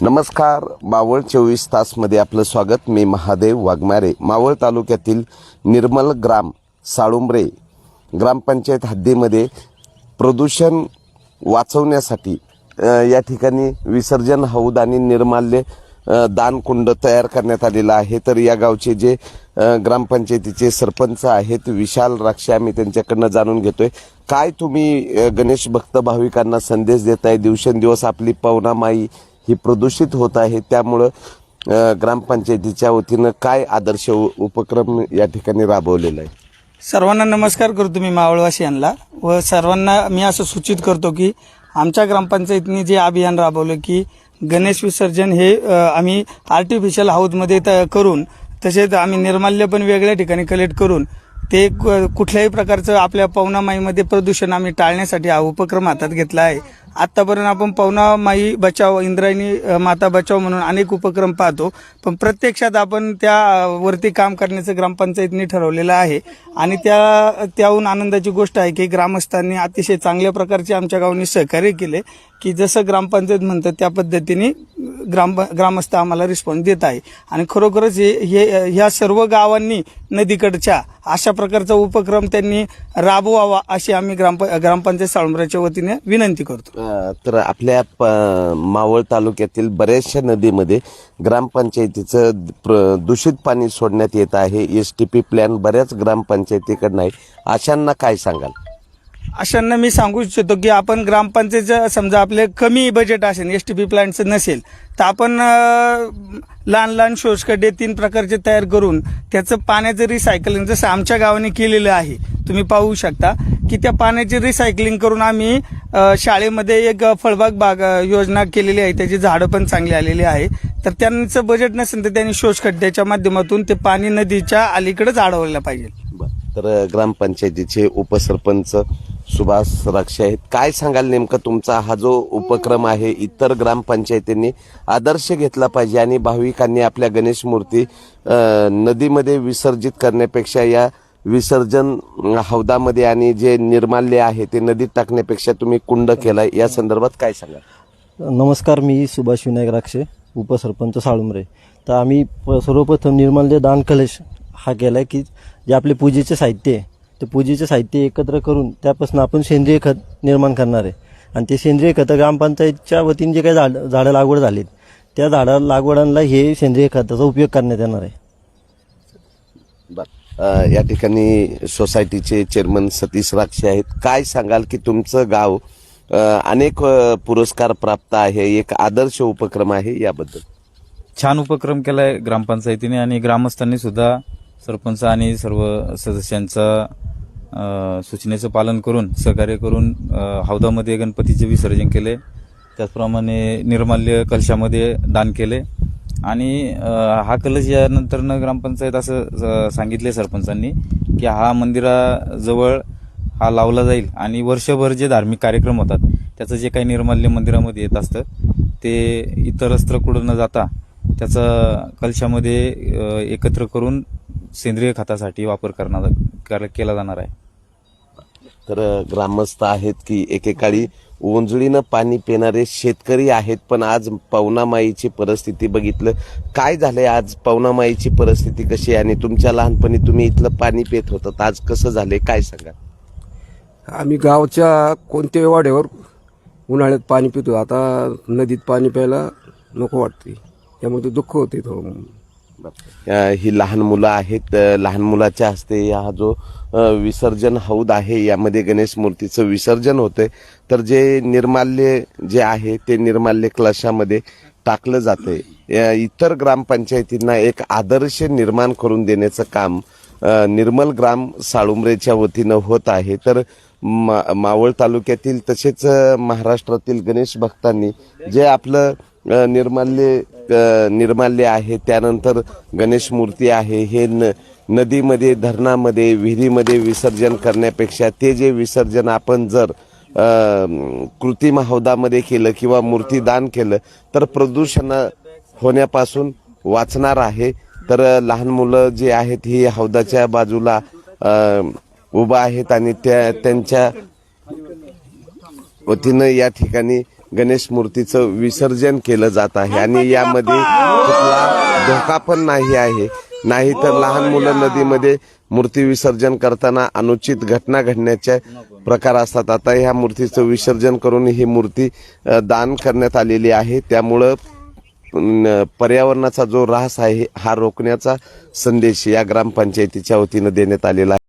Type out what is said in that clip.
नमस्कार, मावळ 24 तासमध्ये आपलं स्वागत. मी महादेव वाघमारे. मावळ तालुक्यातील निर्मल ग्राम साळुंबरे ग्रामपंचायत हद्दीमध्ये प्रदूषण वाचवण्यासाठी या ठिकाणी विसर्जन हौद आणि निर्माल्य दानकुंड तयार करण्यात आलेला आहे. तर या गावचे जे ग्रामपंचायतीचे सरपंच आहेत विशाल राक्षे, आम्ही त्यांच्याकडनं जाणून घेतोय काय तुम्ही गणेश भक्त भाविकांना संदेश देताय. दिवसेंदिवस आपली पवना माई ही प्रदूषित होत आहे, त्यामुळं ग्रामपंचायतीच्या वतीनं काय आदर्श उपक्रम या ठिकाणी राबवलेला आहे. सर्वांना नमस्कार करतो मी मावळवासियांना व सर्वांना मी असं सूचित करतो की आमच्या ग्रामपंचायतीने जे अभियान राबवलं की गणेश विसर्जन हे आम्ही आर्टिफिशियल हाऊसमध्ये करून तसेच आम्ही निर्माल्य पण वेगळ्या ठिकाणी कलेक्ट करून ते कुठल्याही प्रकारचं आपल्या पवना माईमध्ये प्रदूषण आम्ही टाळण्यासाठी हा उपक्रम हातात घेतला आहे. आतापर्यंत आपण पवना माई बचाव, इंद्रायणी माता बचाव म्हणून अनेक उपक्रम पाहतो, पण प्रत्यक्षात आपण त्यावरती काम करण्याचं ग्रामपंचायतीने ठरवलेलं आहे. आणि त्याहून आनंदाची गोष्ट आहे की ग्रामस्थांनी अतिशय चांगल्या प्रकारचे आमच्या गावांनी सहकार्य केले की जसं ग्रामपंचायत म्हणतात त्या पद्धतीने ग्रामस्थ आम्हाला रिस्पॉन्स देत आहे. आणि खरोखरच ह्या सर्व गावांनी नदीकडच्या अशा प्रकारचा उपक्रम त्यांनी राबवावा अशी आम्ही ग्रामपंचायत साळुंबऱ्याच्या वतीने विनंती करतो. तर आपल्या मावळ तालुक्यातील बऱ्याचशा नदीमध्ये ग्रामपंचायतीचं दूषित पाणी सोडण्यात येत आहे. STP प्लॅन बऱ्याच ग्रामपंचायतीकडनं आहे. अशांना काय सांगाल? अशांना मी सांगू इच्छितो की आपण ग्रामपंचायतीचं समजा आपले कमी बजेट असेल, STP प्लॅनचं नसेल, तर आपण लहान लहान शोषखड्डे 3 प्रकारचे तयार करून त्याचं पाण्याचं रिसायकलिंग जसं आमच्या गावाने केलेलं आहे तुम्ही पाहू शकता की त्या पाण्याची रिसायकलिंग करून आम्ही शाळेमध्ये एक फळबाग योजना केलेली आहे. त्याची झाडं पण चांगली आलेली आहे. तर त्यांचं बजेट नसेल तर त्यांनी शोषखड्ड्याच्या माध्यमातून ते पाणी नदीच्या अलीकडेच अडवलं पाहिजे. तर ग्रामपंचायतीचे उपसरपंच सुभाष राक्षे आहेत. काय सांगाल नेमका तुमचा हा जो उपक्रम आहे इतर ग्रामपंचायतींनी आदर्श घेतला पाहिजे आणि भाविकांनी आपल्या गणेश मूर्ती नदीमध्ये विसर्जित करण्यापेक्षा या विसर्जन हौदामध्ये आणि जे निर्माल्य आहे ते नदीत टाकण्यापेक्षा तुम्ही कुंड केलाय, या संदर्भात काय सांगाल? नमस्कार, मी सुभाष विनायक राक्षे, उपसरपंच साळुंबरे. तर आम्ही सर्वप्रथम निर्माल्य दान कलश हा केला आहे की जे आपले पूजेचे साहित्य आहे ते पूजेचे साहित्य एकत्र करून त्यापासून आपण सेंद्रिय खत निर्माण करणार आहे. आणि ते सेंद्रिय खतं ग्रामपंचायतच्या वतीने जे काही झाडं लागवड झालीत त्या झाडा लागवडांना हे सेंद्रिय खताचा उपयोग करण्यात येणार आहे. या ठिकाणी सोसायटीचे चेअरमन सतीश राक्षे आहेत. काय सांगाल की तुमचं गाव अनेक पुरस्कार प्राप्त आहे, एक आदर्श उपक्रम आहे, याबद्दल? छान उपक्रम केलाय ग्रामपंचायतीने आणि ग्रामस्थांनी सुद्धा सरपंच आणि सर्व सूचनेचं पालन करून सहकार्य करून हौदामध्ये गणपतीचे विसर्जन केले. त्याचप्रमाणे निर्माल्य कलशामध्ये दान केले. आणि हा कलश यानंतर ग्रामपंचायत असं सांगितले सरपंचांनी की हा मंदिराजवळ हा लावला जाईल आणि वर्षभर जे धार्मिक कार्यक्रम होतात त्याचं जे काही निर्माल्य मंदिरामध्ये येत असतं ते इतरत्र कुठं न जाता त्याचा कलशामध्ये एकत्र करून सेंद्रिय खतासाठी वापर केला जाणार आहे. तर ग्रामस्थ आहेत की एकेकाळी ओंजळीनं पाणी पिणारे शेतकरी आहेत, पण आज पवना माईची परिस्थिती बघितलं काय झालंय. आज पवना माईची परिस्थिती कशी आहे आणि तुमच्या लहानपणी तुम्ही इथलं पाणी पित होतात, आज कसं झालंय काय सांगा? आम्ही गावच्या कोणत्याही वाड्यावर उन्हाळ्यात पाणी पितो, आता नदीत पाणी प्यायला नको वाटते, त्यामुळे ते दुःख होते थोडं. ही लहान मुलं आहेत, लहान मुलाच्या हस्ते हा जो विसर्जन हौद आहे यामध्ये गणेश मूर्तीचं विसर्जन होतंय. तर जे निर्माल्य जे आहे ते निर्माल्य कलशामध्ये टाकलं जातंय. इतर ग्रामपंचायतींना एक आदर्श निर्माण करून देण्याचं काम निर्मल ग्राम साळुंबरेच्या वतीनं होत आहे. तर मावळ तालुक्यातील तसेच महाराष्ट्रातील गणेश भक्तांनी जे आपलं निर्माल्य आहे, त्यानंतर गणेश मूर्ती आहे, हे नदीमध्ये, धरणामध्ये, विहिरीमध्ये विसर्जन करण्यापेक्षा ते जे विसर्जन आपण जर कृत्रिम हौदामध्ये केलं किंवा मूर्ती दान केलं तर प्रदूषण होण्यापासून वाचणार आहे. तर लहान मुलं जे आहेत ही हौदाच्या बाजूला उभा आहेत आणि त्यांच्या वतीनं या ठिकाणी गणेश मूर्तीचं विसर्जन केलं जात आहे आणि यामध्ये कुठला धोका पण नाही आहे. नाही तर लहान मुलं नदीमध्ये मूर्ती विसर्जन करताना अनुचित घटना घडण्याचे प्रकार असतात. आता ह्या मूर्तीचं विसर्जन करून ही मूर्ती दान करण्यात आलेली आहे. त्यामुळं पर्यावरणाचा जो ऱ्हास आहे हा रोखण्याचा संदेश या ग्रामपंचायतीच्या वतीनं देण्यात आलेला आहे.